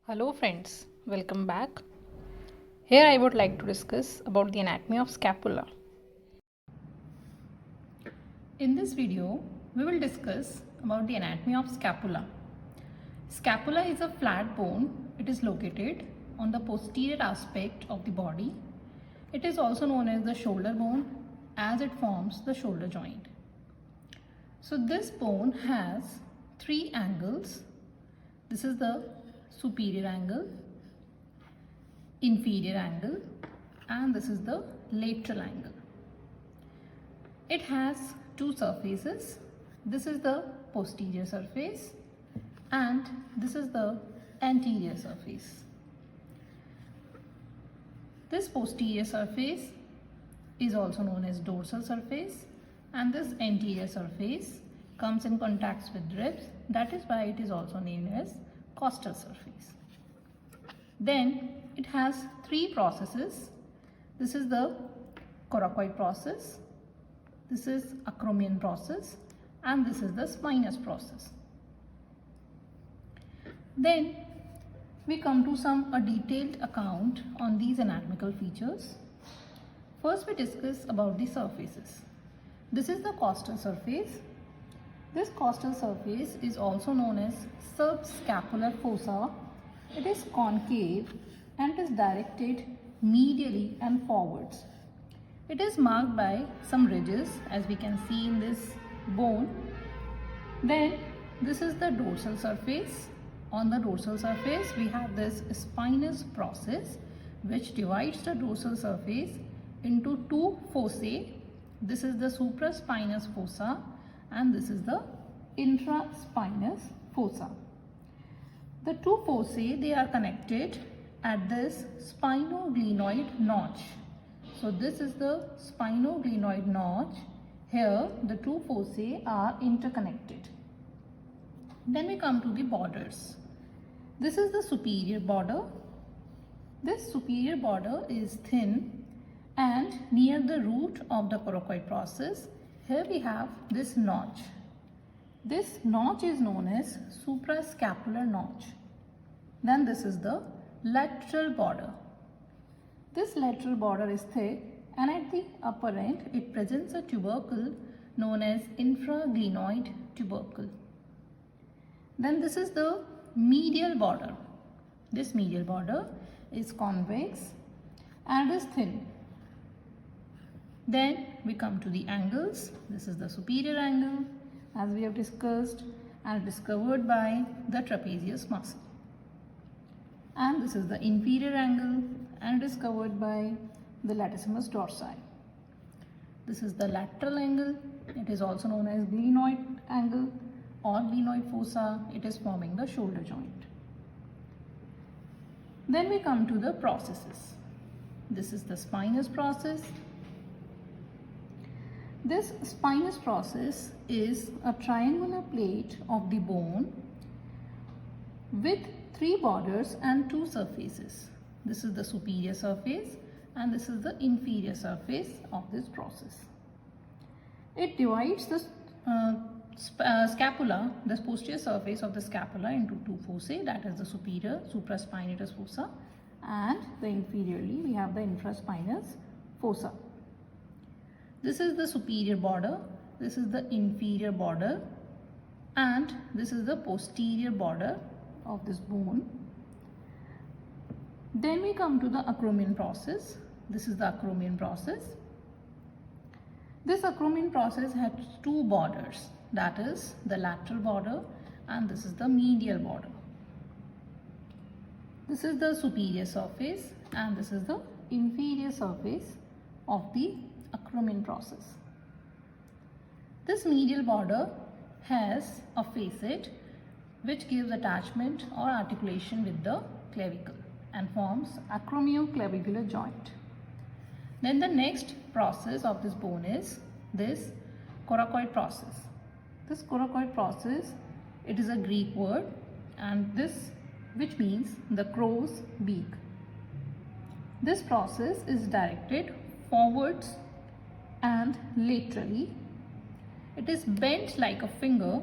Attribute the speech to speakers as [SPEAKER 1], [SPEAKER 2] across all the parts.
[SPEAKER 1] Hello friends, welcome back. Here I would like to discuss about the anatomy of scapula. In this video, we will discuss about the anatomy of scapula. Scapula is a flat bone. It is located on the posterior aspect of the body. It is also known as the shoulder bone as it forms the shoulder joint. So this bone has three angles. This is the superior angle, inferior angle, and this is the lateral angle. It has two surfaces. This is the posterior surface and this is the anterior surface. This posterior surface is also known as dorsal surface and this anterior surface comes in contact with ribs. That is why it is also named as costal surface. Then it has three processes. This is the coracoid process, this is acromion process, and this is the spinous process. Then we come to a detailed account on these anatomical features. First we discuss about the surfaces. This is the costal surface. This costal surface is also known as subscapular fossa. It is concave and is directed medially and forwards. It is marked by some ridges as we can see in this bone. Then this is the dorsal surface. On the dorsal surface we have this spinous process which divides the dorsal surface into two fossae. This is the supraspinous fossa and this is the infraspinous fossa. The two fossae, they are connected at this spinoglenoid notch. So this is the spinoglenoid notch. Here the two fossae are interconnected. Then we come to the borders. This is the superior border. This superior border is thin and near the root of the coracoid process. Here we have this notch. This notch is known as suprascapular notch. Then this is the lateral border. This lateral border is thick and at the upper end it presents a tubercle known as infraglenoid tubercle. Then this is the medial border. This medial border is convex and is thin. Then we come to the angles. This is the superior angle as we have discussed and it is covered by the trapezius muscle. And this is the inferior angle and it is covered by the latissimus dorsi. This is the lateral angle. It is also known as glenoid angle or glenoid fossa. It is forming the shoulder joint. Then we come to the processes. This is the spinous process. This spinous process is a triangular plate of the bone with three borders and two surfaces. This is the superior surface and this is the inferior surface of this process. It divides the scapula, the posterior surface of the scapula, into two fossae, that is the superior supraspinatus fossa and the inferiorly we have the infraspinous fossa. This is the superior border, this is the inferior border and this is the posterior border of this bone. Then we come to the acromion process. This is the acromion process. This acromion process has two borders, that is the lateral border and this is the medial border. This is the superior surface and this is the inferior surface of the acromion process. This medial border has a facet which gives attachment or articulation with the clavicle and forms acromioclavicular joint. Then the next process of this bone is this coracoid process. This coracoid process, it is a Greek word and this which means the crow's beak. This process is directed forwards and laterally. It is bent like a finger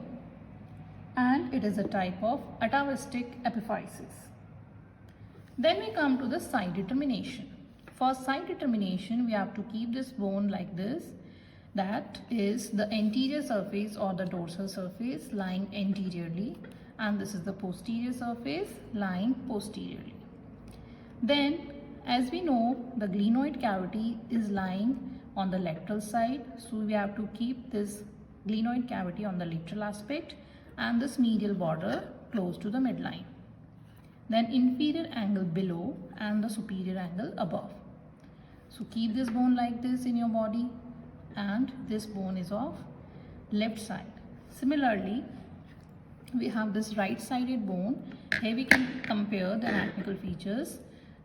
[SPEAKER 1] and it is a type of atavistic epiphysis. Then we come to the side determination. For side determination, we have to keep this bone like this. That is the anterior surface or the dorsal surface lying anteriorly, and this is the posterior surface lying posteriorly. Then, as we know, the glenoid cavity is lying on the lateral side, so we have to keep this glenoid cavity on the lateral aspect and this medial border close to the midline. Then inferior angle below and the superior angle above. So keep this bone like this in your body, and this bone is of left side. Similarly, we have this right sided bone. Here we can compare the anatomical features.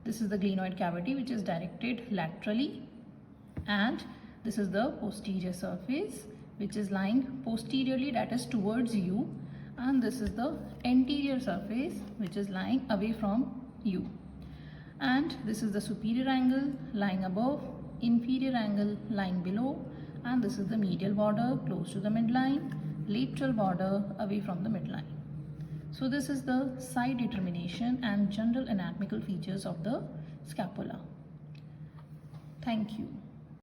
[SPEAKER 1] This is the glenoid cavity which is directed laterally, and this is the posterior surface which is lying posteriorly, that is towards you, and this is the anterior surface which is lying away from you. And this is the superior angle lying above, inferior angle lying below, and this is the medial border close to the midline, lateral border away from the midline. So this is the side determination and general anatomical features of the scapula. Thank you.